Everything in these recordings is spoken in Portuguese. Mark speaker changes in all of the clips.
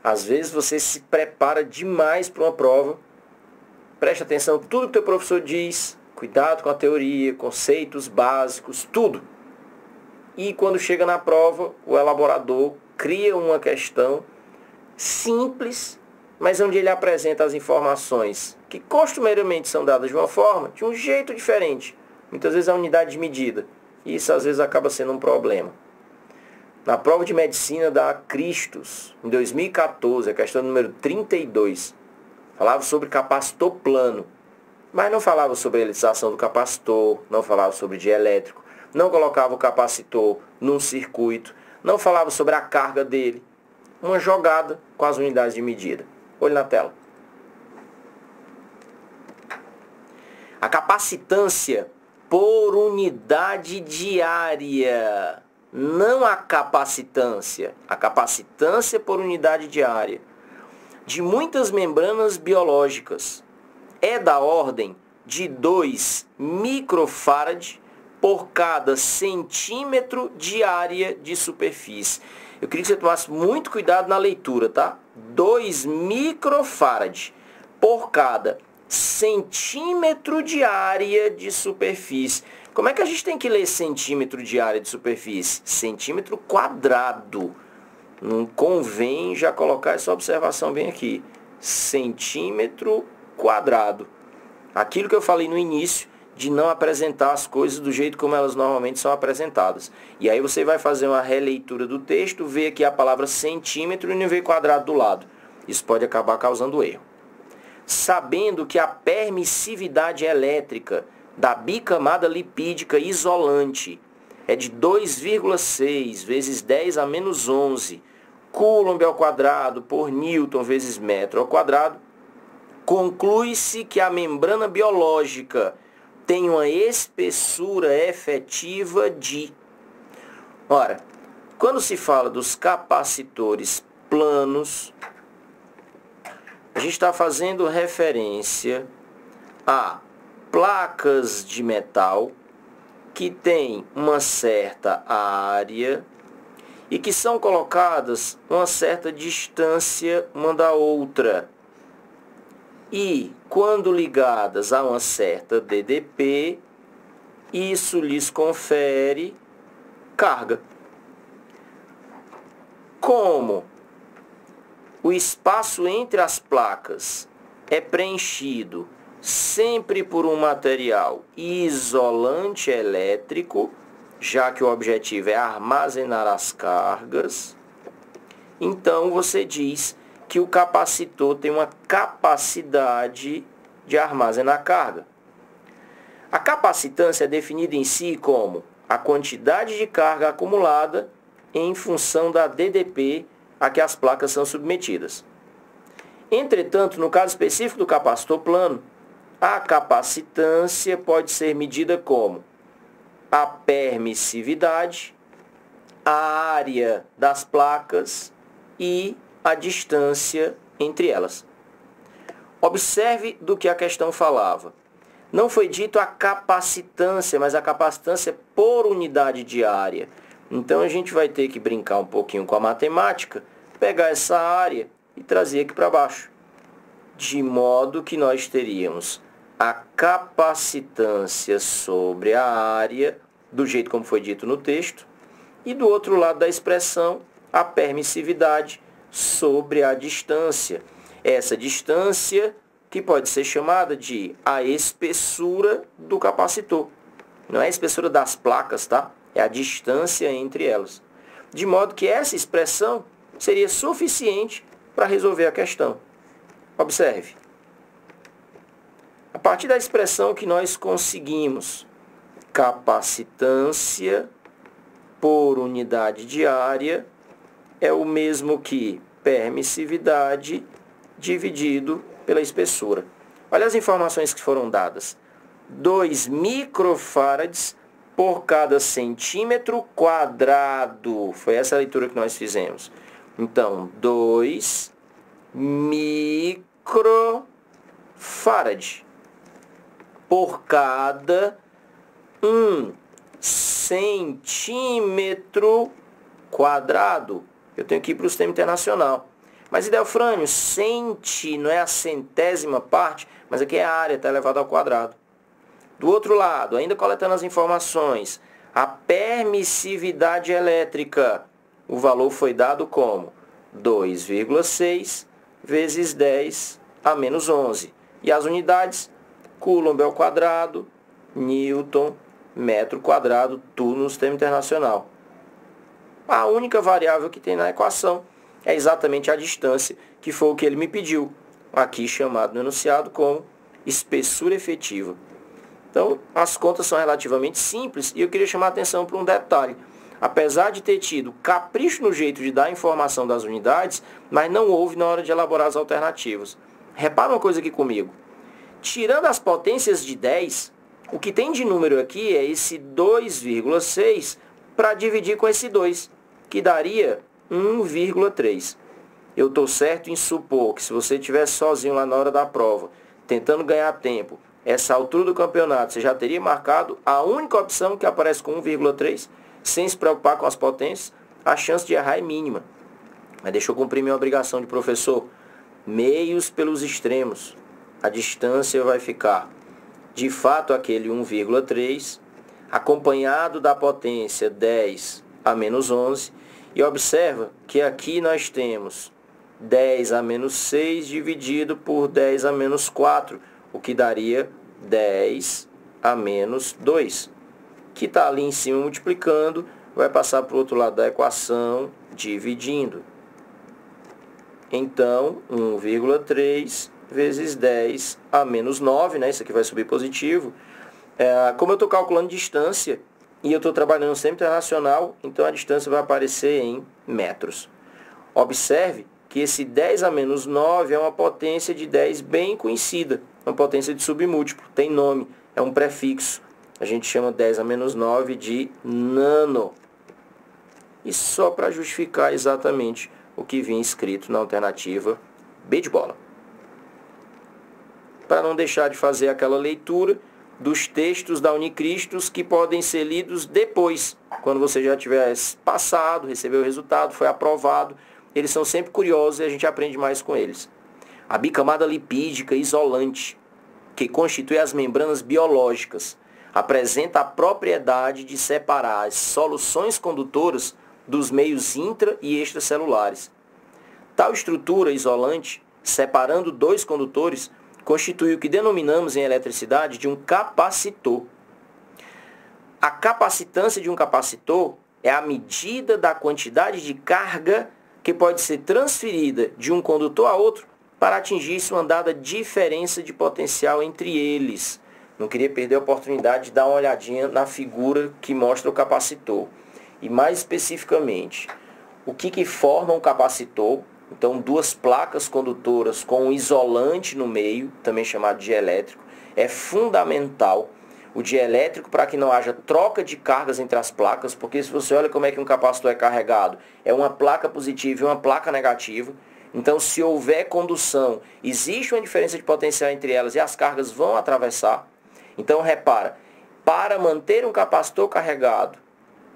Speaker 1: Às vezes você se prepara demais para uma prova. Preste atenção em tudo que o teu professor diz. Cuidado com a teoria, conceitos básicos, tudo. E quando chega na prova, o elaborador cria uma questão simples, mas onde ele apresenta as informações que costumeiramente são dadas de uma forma, de um jeito diferente. Muitas vezes a unidade de medida. E isso às vezes acaba sendo um problema. Na prova de medicina da Cristos, em 2014, a questão número 32, falava sobre capacitor plano, mas não falava sobre a eletrização do capacitor, não falava sobre dielétrico, não colocava o capacitor num circuito, não falava sobre a carga dele. Uma jogada com as unidades de medida. Olhe na tela. A capacitância por unidade diária. Não a capacitância por unidade diária de muitas membranas biológicas é da ordem de 2 microfarad por cada centímetro de área de superfície. Eu queria que você tomasse muito cuidado na leitura, tá? 2 microfarad por cada centímetro de área de superfície. Como é que a gente tem que ler centímetro de área de superfície? Centímetro quadrado. Não convém já colocar essa observação bem aqui. Centímetro quadrado. Aquilo que eu falei no início, de não apresentar as coisas do jeito como elas normalmente são apresentadas. E aí você vai fazer uma releitura do texto, ver aqui a palavra centímetro e não ver quadrado do lado. Isso pode acabar causando erro. Sabendo que a permissividade elétrica da bicamada lipídica isolante é de 2,6 vezes 10 a menos 11 coulomb ao quadrado por Newton vezes metro ao quadrado, conclui-se que a membrana biológica tem uma espessura efetiva de... Ora, quando se fala dos capacitores planos, a gente está fazendo referência a placas de metal que têm uma certa área e que são colocadas uma certa distância uma da outra. E, quando ligadas a uma certa DDP, isso lhes confere carga. Como o espaço entre as placas é preenchido sempre por um material isolante elétrico, já que o objetivo é armazenar as cargas, então você diz que o capacitor tem uma capacidade de armazenar carga. A capacitância é definida em si como a quantidade de carga acumulada em função da DDP a que as placas são submetidas. Entretanto, no caso específico do capacitor plano, a capacitância pode ser medida como a permissividade, a área das placas e a distância entre elas. Observe do que a questão falava. Não foi dito a capacitância, mas a capacitância por unidade de área. Então a gente vai ter que brincar um pouquinho com a matemática, pegar essa área e trazer aqui para baixo. De modo que nós teríamos a capacitância sobre a área, do jeito como foi dito no texto, e do outro lado da expressão, a permissividade sobre a distância. Essa distância que pode ser chamada de a espessura do capacitor. Não é a espessura das placas, tá? É a distância entre elas. De modo que essa expressão seria suficiente para resolver a questão. Observe. A partir da expressão que nós conseguimos, capacitância por unidade de área é o mesmo que permissividade dividido pela espessura. Olha as informações que foram dadas. 2 microfarads por cada centímetro quadrado. Foi essa a leitura que nós fizemos. Então, 2 microfarad por cada 1 centímetro quadrado. Eu tenho que ir para o sistema internacional. Mas, Idelfrânio, centi não é a centésima parte, mas aqui é a área, está elevado ao quadrado. Do outro lado, ainda coletando as informações, a permissividade elétrica, o valor foi dado como 2,6 vezes 10 a menos 11. E as unidades, Coulomb ao quadrado, Newton, metro quadrado, tudo no sistema internacional. A única variável que tem na equação é exatamente a distância, que foi o que ele me pediu, aqui chamado no enunciado como espessura efetiva. Então, as contas são relativamente simples e eu queria chamar a atenção para um detalhe. Apesar de ter tido capricho no jeito de dar a informação das unidades, mas não houve na hora de elaborar as alternativas. Repara uma coisa aqui comigo. Tirando as potências de 10, o que tem de número aqui é esse 2,6 para dividir com esse 2, que daria 1,3. Eu estou certo em supor que se você estivesse sozinho lá na hora da prova, tentando ganhar tempo, essa altura do campeonato, você já teria marcado a única opção que aparece com 1,3, sem se preocupar com as potências, a chance de errar é mínima. Mas deixa eu cumprir minha obrigação de professor. Meios pelos extremos. A distância vai ficar, de fato, aquele 1,3, acompanhado da potência 10 a menos 11. E observa que aqui nós temos 10 a menos 6 dividido por 10 a menos 4, o que daria 10 a menos 2, que está ali em cima multiplicando, vai passar para o outro lado da equação, dividindo. Então, 1,3 vezes 10 a menos 9, né? Isso aqui vai subir positivo. Como eu estou calculando distância, e eu estou trabalhando no sistema internacional, então a distância vai aparecer em metros. Observe que esse 10 a menos 9 é uma potência de 10 bem conhecida, uma potência de submúltiplo, tem nome, é um prefixo. A gente chama 10 a menos 9 de nano. E só para justificar exatamente o que vinha escrito na alternativa B de bola. Para não deixar de fazer aquela leitura dos textos da Unicristos que podem ser lidos depois, quando você já tiver passado, recebeu o resultado, foi aprovado. Eles são sempre curiosos e a gente aprende mais com eles. A bicamada lipídica isolante, que constitui as membranas biológicas, apresenta a propriedade de separar as soluções condutoras dos meios intra- e extracelulares. Tal estrutura isolante, separando dois condutores, constitui o que denominamos em eletricidade de um capacitor. A capacitância de um capacitor é a medida da quantidade de carga que pode ser transferida de um condutor a outro para atingir-se uma dada diferença de potencial entre eles. Não queria perder a oportunidade de dar uma olhadinha na figura que mostra o capacitor. E mais especificamente, o que forma um capacitor? Então, duas placas condutoras com um isolante no meio, também chamado dielétrico, é fundamental. O dielétrico para que não haja troca de cargas entre as placas, porque se você olha como é que um capacitor é carregado, é uma placa positiva e uma placa negativa. Então, se houver condução, existe uma diferença de potencial entre elas e as cargas vão atravessar. Então, repara, para manter um capacitor carregado,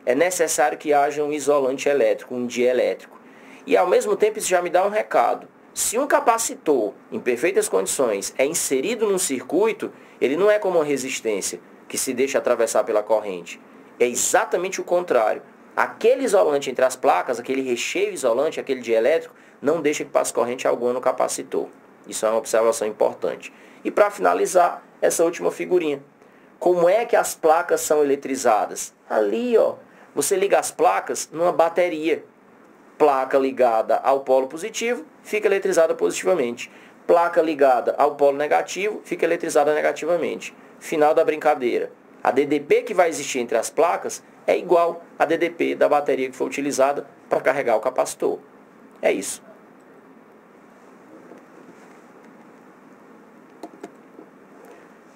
Speaker 1: é necessário que haja um isolante elétrico, um dielétrico. E, ao mesmo tempo, isso já me dá um recado. Se um capacitor, em perfeitas condições, é inserido num circuito, ele não é como uma resistência, que se deixa atravessar pela corrente. É exatamente o contrário. Aquele isolante entre as placas, aquele recheio isolante, aquele dielétrico, não deixa que passe corrente alguma no capacitor. Isso é uma observação importante. E para finalizar, essa última figurinha. Como é que as placas são eletrizadas? Ali, ó, você liga as placas numa bateria. Placa ligada ao polo positivo, fica eletrizada positivamente. Placa ligada ao polo negativo, fica eletrizada negativamente. Final da brincadeira. A DDP que vai existir entre as placas é igual à DDP da bateria que foi utilizada para carregar o capacitor. É isso.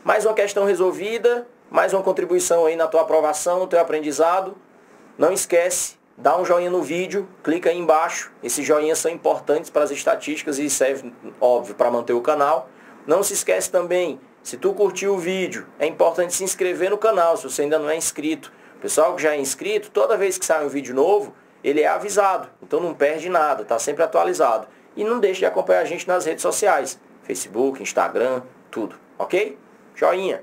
Speaker 1: Mais uma questão resolvida, mais uma contribuição aí na tua aprovação, no teu aprendizado. Não esquece, dá um joinha no vídeo, clica aí embaixo. Esses joinhas são importantes para as estatísticas e servem, óbvio, para manter o canal. Não se esquece também, se tu curtiu o vídeo, é importante se inscrever no canal, se você ainda não é inscrito. O pessoal que já é inscrito, toda vez que sai um vídeo novo, ele é avisado. Então não perde nada, está sempre atualizado. E não deixe de acompanhar a gente nas redes sociais. Facebook, Instagram, tudo. Ok? Joinha!